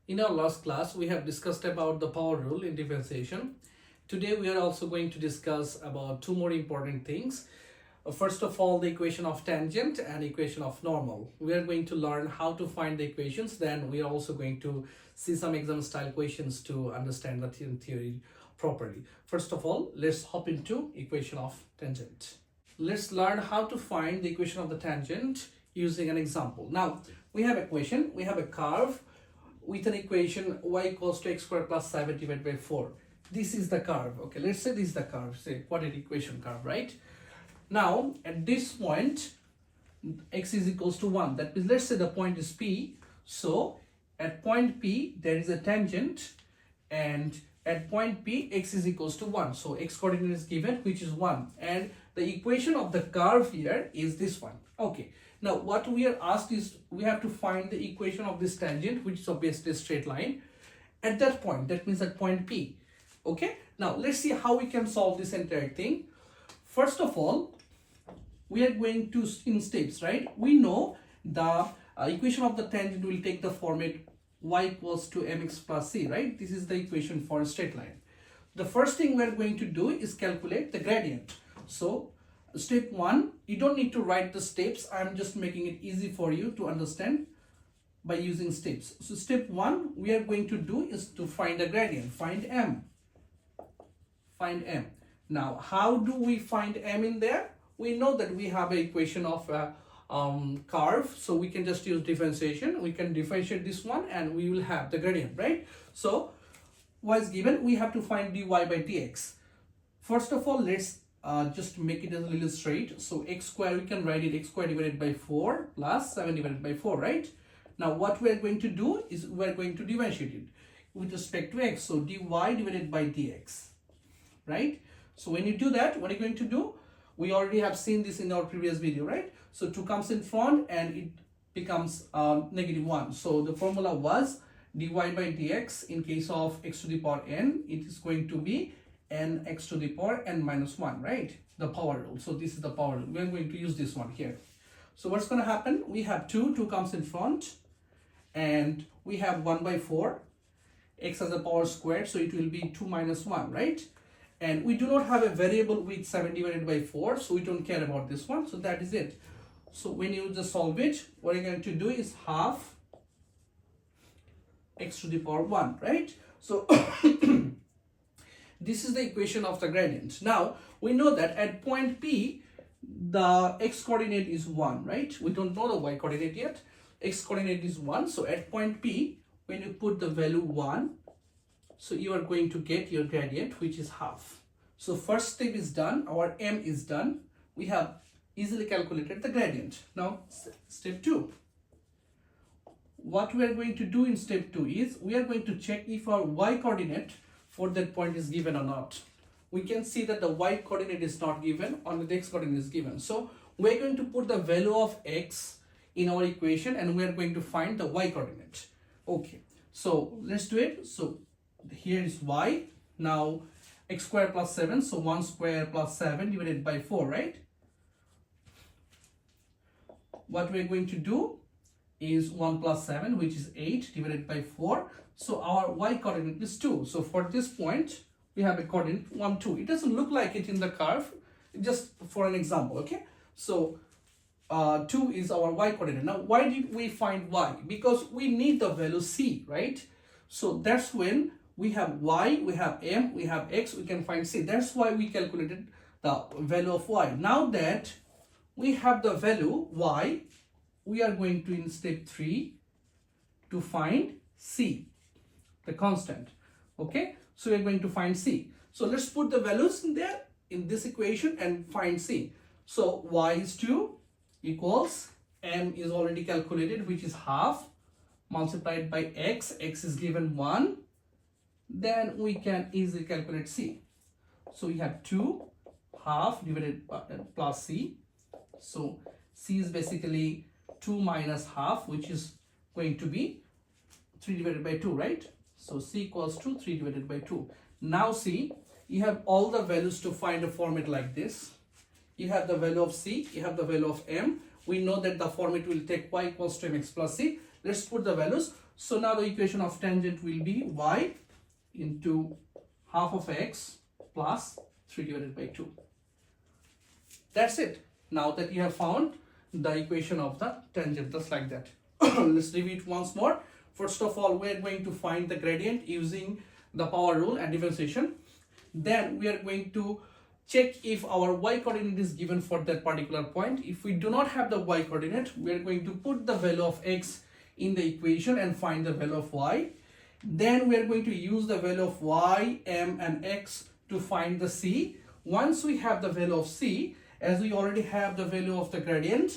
In our last class, we have discussed about the power rule in differentiation. Today, we are also going to discuss about two more important things. First of all, the equation of tangent and equation of normal. We are going to learn how to find the equations. Then we are also going to see some exam style questions to understand the theory properly. First of all, let's hop into equation of tangent. Let's learn how to find the equation of the tangent using an example. Now, we have equation, we have a curve with an equation y equals to x squared plus 7 divided by 4. This is the curve. Okay, let's say this is the curve, say quadratic equation curve, right? Now, at this point, x is equals to 1. That means, let's say the point is P. So, at point P, there is a tangent, and at point P, x is equals to 1. So, x coordinate is given, which is 1. And the equation of the curve here is this one. Okay. Now, what we are asked is, we have to find the equation of this tangent, which is obviously a straight line, at that point. That means at point P. Okay. Now, let's see how we can solve this entire thing. First of all, we are going to in steps, right? We know the equation of the tangent will take the format y equals to mx plus c, right? This is the equation for a straight line. The first thing we are going to do is calculate the gradient. So, step 1, you don't need to write the steps. I'm just making it easy for you to understand by using steps. So, step 1 we are going to do is to find the gradient. Find m. Find m. Now, how do we find m in there? We know that we have an equation of a curve, so we can just use differentiation. We can differentiate this one and we will have the gradient, right? So, what is given? We have to find dy by dx. First of all, let's just make it a little straight. So, x square, we can write it x square divided by 4 plus 7 divided by 4, right? Now, what we are going to do is we are going to differentiate it with respect to x. So, dy divided by dx, right? So, when you do that, what are you going to do? We already have seen this in our previous video, right? So 2 comes in front and it becomes -1. So the formula was dy by dx. In case of x to the power n, it is going to be nx to the power n minus 1, right? The power rule. So this is the power rule. We are going to use this one here. So what's going to happen? We have 2 comes in front, and we have 1 by 4. X as a power squared, so it will be 2 minus 1, right? And we do not have a variable with 7 divided by 4, so we don't care about this one. So that is it. So when you just solve it, what you're going to do is half x to the power 1, right? So this is the equation of the gradient. Now, we know that at point P, the x coordinate is 1, right? We don't know the y coordinate yet. X coordinate is 1. So at point P, when you put the value 1, so you are going to get your gradient, which is half. So first step is done, our m is done. We have easily calculated the gradient. Now step 2. What we are going to do in step 2 is, we are going to check if our y coordinate for that point is given or not. We can see that the y coordinate is not given, only the x coordinate is given. So we are going to put the value of x in our equation and we are going to find the y coordinate. Okay, so let's do it. So here is y. Now x square plus 7, so 1 square plus 7 divided by 4, right? What we are going to do is 1 plus 7, which is 8 divided by 4. So our y coordinate is 2. So for this point, we have a coordinate 1, 2. It doesn't look like it in the curve, just for an example, okay? So 2 is our y coordinate. Now, why did we find y? Because we need the value c, right? So that's when we have y, we have m, we have x, we can find c. That's why we calculated the value of y. Now that we have the value y, we are going to, in step 3, to find c, the constant. Okay, so we are going to find c. So let's put the values in there, in this equation, and find c. So y is 2 equals, m is already calculated, which is half, multiplied by x. X is given 1. Then we can easily calculate c. So we have 2 half divided by plus c. So c is basically 2 minus half, which is going to be 3 divided by 2, right? So c equals to 3 divided by 2. Now see, you have all the values to find a format like this. You have the value of c, you have the value of m. We know that the format will take y equals to mx plus c. Let's put the values. So now the equation of tangent will be y into half of x plus 3 divided by 2. That's it. Now that you have found the equation of the tangent, just like that. Let's review it once more. First of all, we are going to find the gradient using the power rule and differentiation. Then we are going to check if our y coordinate is given for that particular point. If we do not have the y coordinate, we are going to put the value of x in the equation and find the value of y. Then we are going to use the value of y, m and x to find the c. Once we have the value of c, as we already have the value of the gradient,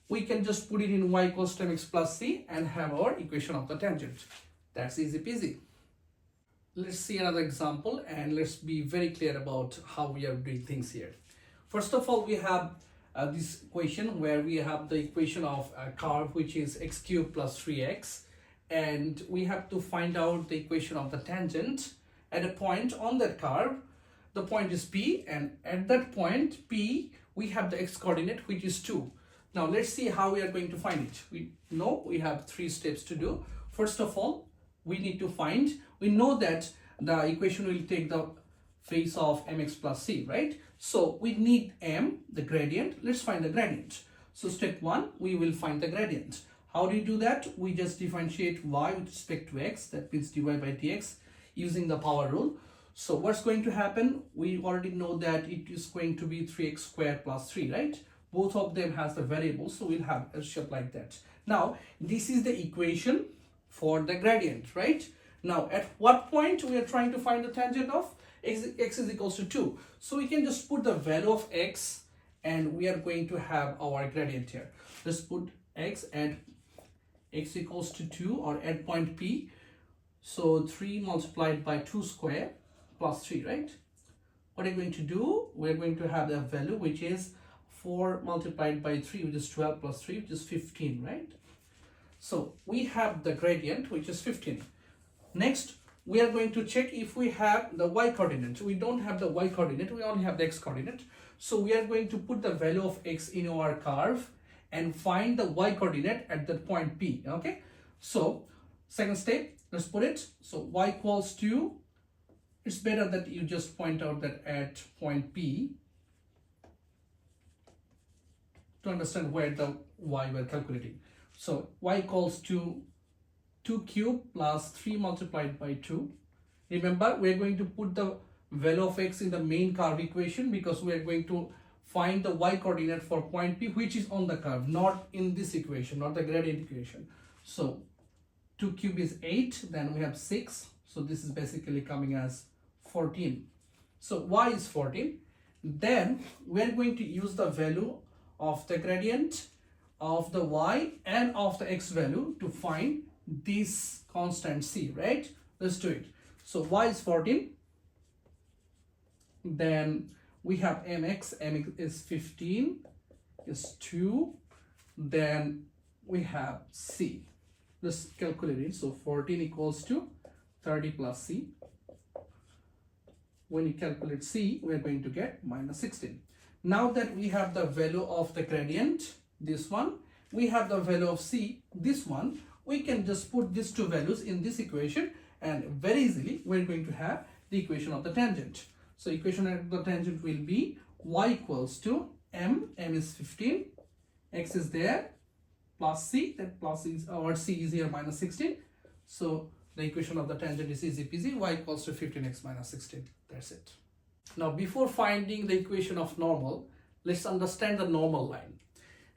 we can just put it in y equals to mx plus c and have our equation of the tangent. That's easy peasy. Let's see another example and let's be very clear about how we are doing things here. First of all, we have this equation where we have the equation of a curve which is x cubed plus 3x, and we have to find out the equation of the tangent at a point on that curve. The point is P, and at that point P we have the x coordinate which is 2. Now let's see how we are going to find it. We know we have 3 steps to do. First of all, we need to find, we know that the equation will take the face of mx plus c, right? So we need m, the gradient. Let's find the gradient. So step 1, we will find the gradient. How do you do that? We just differentiate y with respect to x, that means dy by dx, using the power rule. So what's going to happen? We already know that it is going to be 3x squared plus 3, right? Both of them has the variables, so we'll have a shape like that. Now, this is the equation for the gradient, right? Now, at what point we are trying to find the tangent of x is equals to 2. So we can just put the value of x and we are going to have our gradient here. Let's put x at x equals to 2 or at point P. So 3 multiplied by 2 square plus 3, right? What are you going to do? We're going to have the value which is 4 multiplied by 3, which is 12 plus 3, which is 15, right? So we have the gradient, which is 15. Next, we are going to check if we have the y coordinate. We don't have the y coordinate, we only have the x coordinate. So we are going to put the value of x in our curve and find the y coordinate at the point P, okay? So second step, let's put it. So y equals to, it's better that you just point out that at point P to understand where the y we're calculating. So y equals to 2 cube plus 3 multiplied by 2. Remember, we're going to put the value of x in the main curve equation because we are going to find the y coordinate for point P, which is on the curve, not in this equation, not the gradient equation. So 2 cube is 8, then we have 6. So this is basically coming as 14. So y is 14. Then we are going to use the value of the gradient of the y and of the x value to find this constant c, right? Let's do it. So y is 14. Then we have mx is 15, is 2. Then we have c. Let's calculate it. So 14 equals to 30 plus c. When you calculate c, we're going to get minus 16. Now that we have the value of the gradient, this one, we have the value of c, this one, we can just put these two values in this equation and very easily we're going to have the equation of the tangent. So equation of the tangent will be y equals to m is 15, x is there, plus c, that plus is our c is here minus 16. So the equation of the tangent is easy peasy, y equals to 15x minus 16. That's it. Now before finding the equation of normal, let's understand the normal line.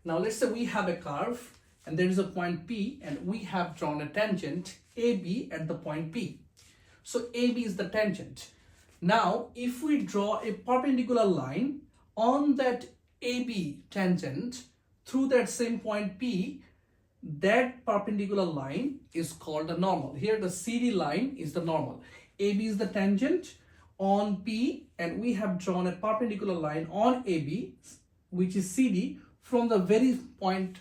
Now let's say we have a curve and there is a point P and we have drawn a tangent AB at the point P. So AB is the tangent. Now if we draw a perpendicular line on that AB tangent through that same point P, that perpendicular line is called the normal. Here the CD line is the normal. AB is the tangent on P and we have drawn a perpendicular line on AB, which is CD, from the very point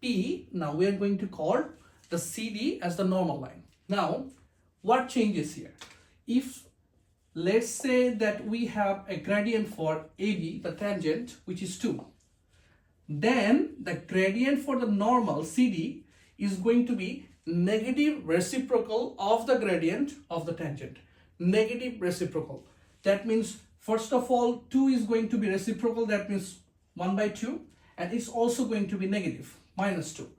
P. Now we are going to call the CD as the normal line. Now what changes here? If let's say that we have a gradient for AB, the tangent, which is 2, then the gradient for the normal CD is going to be negative reciprocal of the gradient of the tangent. Negative reciprocal. That means, first of all, 2 is going to be reciprocal. That means 1 by 2. And it's also going to be negative, minus 2.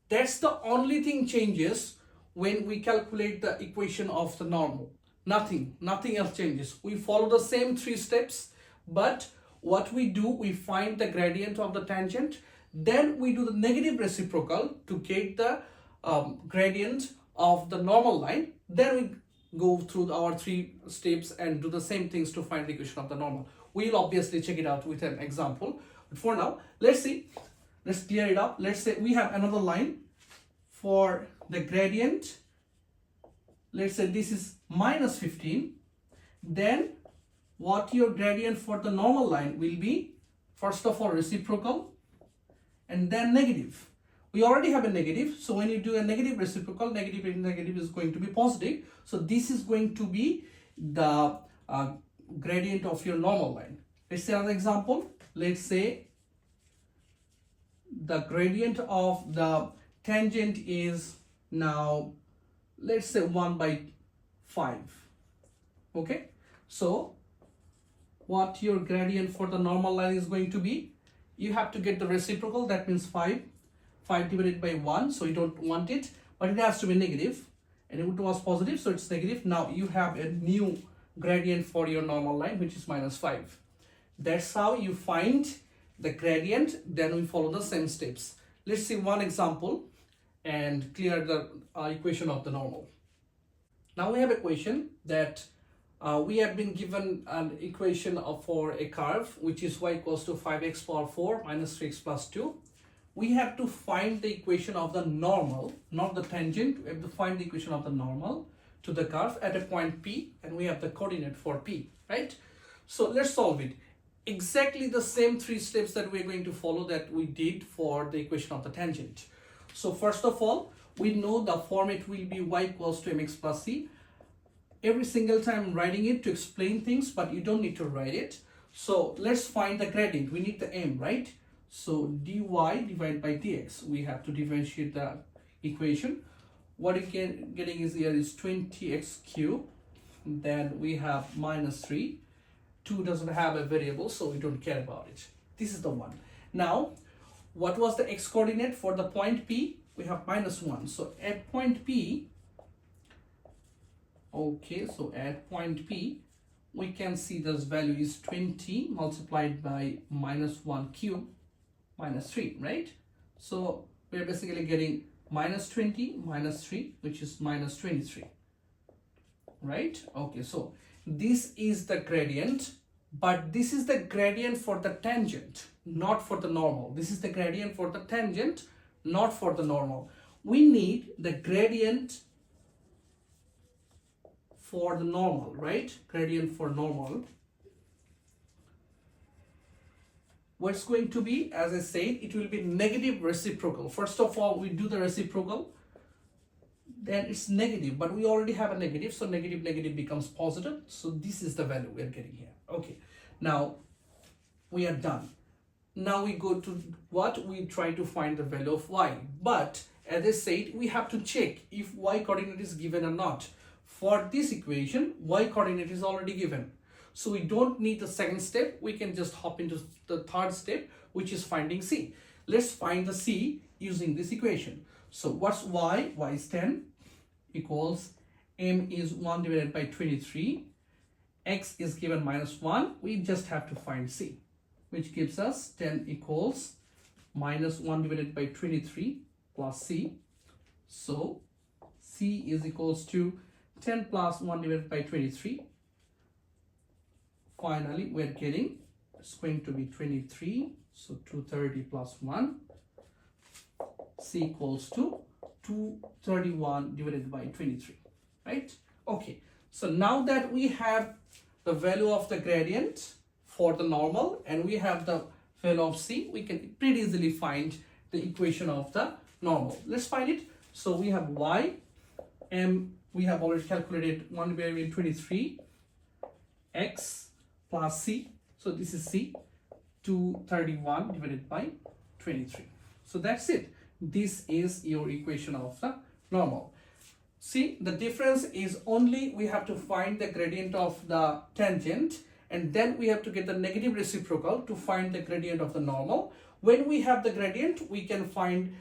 That's the only thing changes when we calculate the equation of the normal. Nothing else changes. We follow the same 3 steps, but what we do, we find the gradient of the tangent, then we do the negative reciprocal to get the gradient of the normal line, then we go through our 3 steps and do the same things to find the equation of the normal. We'll obviously check it out with an example, but for now, let's clear it up. Let's say we have another line for the gradient. Let's say this is minus 15. Then what your gradient for the normal line will be, first of all reciprocal and then negative. We already have a negative, so when you do a negative reciprocal, negative and negative is going to be positive. So this is going to be the gradient of your normal line. Let's say another example. Let's say the gradient of the tangent is now, let's say 1 by 5. Okay, so what your gradient for the normal line is going to be, you have to get the reciprocal. That means 5 divided by 1, so you don't want it, but it has to be negative, and it was positive, so it's negative. Now you have a new gradient for your normal line, which is minus 5. That's how you find the gradient. Then we follow the same steps. Let's see one example and clear the equation of the normal. Now we have a equation that we have been given an equation for a curve, which is y equals to 5x power 4 minus 3x plus 2. We have to find the equation of the normal, not the tangent. We have to find the equation of the normal to the curve at a point P, and we have the coordinate for P, right? So let's solve it. Exactly the same 3 steps that we're going to follow that we did for the equation of the tangent. So first of all, we know the format will be y equals to mx plus c. Every single time I'm writing it to explain things, but you don't need to write it. So let's find the gradient. We need the m, right? So dy divided by dx. We have to differentiate the equation. What you can getting is here is 20x cubed. Then we have minus 3. 2 doesn't have a variable, so we don't care about it. This is the one. Now, what was the x coordinate for the point P? We have minus 1. So at point P, okay, so at point P, we can see this value is 20 multiplied by minus 1 cube minus 3, right? So we're basically getting minus 20 minus 3, which is minus 23, right? Okay, so this is the gradient, but this is the gradient for the tangent, not for the normal. This is the gradient for the tangent, not for the normal. We need the gradient for the normal, right? Gradient for normal. What's going to be, as I said, it will be negative reciprocal. First of all, we do the reciprocal, then it's negative, but we already have a negative, so negative becomes positive. So this is the value we are getting here. Okay, now we are done. Now we go to what? We try to find the value of y. But as I said, we have to check if y coordinate is given or not. For this equation, y coordinate is already given. So we don't need the second step. We can just hop into the third step, which is finding c. Let's find the c using this equation. So what's y? Y is 10 equals m is 1 divided by 23. X is given minus 1. We just have to find c, which gives us 10 equals minus 1 divided by 23 plus c. So c is equals to 10 plus 1 divided by 23. Finally, we're getting, it's going to be 23. So 230 plus 1. C equals to 231 divided by 23, right? Okay, so now that we have the value of the gradient for the normal and we have the value of c, we can pretty easily find the equation of the normal. Let's find it. So we have y, m, we have already calculated 1 divided by 23, x plus c. So this is c, 231 divided by 23. So that's it. This is your equation of the normal. See, the difference is only we have to find the gradient of the tangent, and then we have to get the negative reciprocal to find the gradient of the normal. When we have the gradient, we can find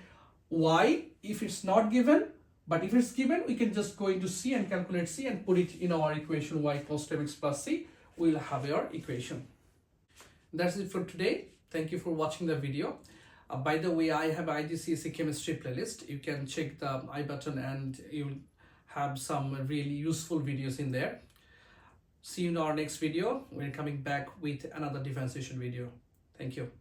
y if it's not given, but if it's given, we can just go into C and calculate C and put it in our equation y equals to mx plus c. We'll have your equation. That's it for today. Thank you for watching the video. By the way, I have IGCSE chemistry playlist. You can check the I button and you'll have some really useful videos in there. See you in our next video. We're coming back with another differentiation video. Thank you.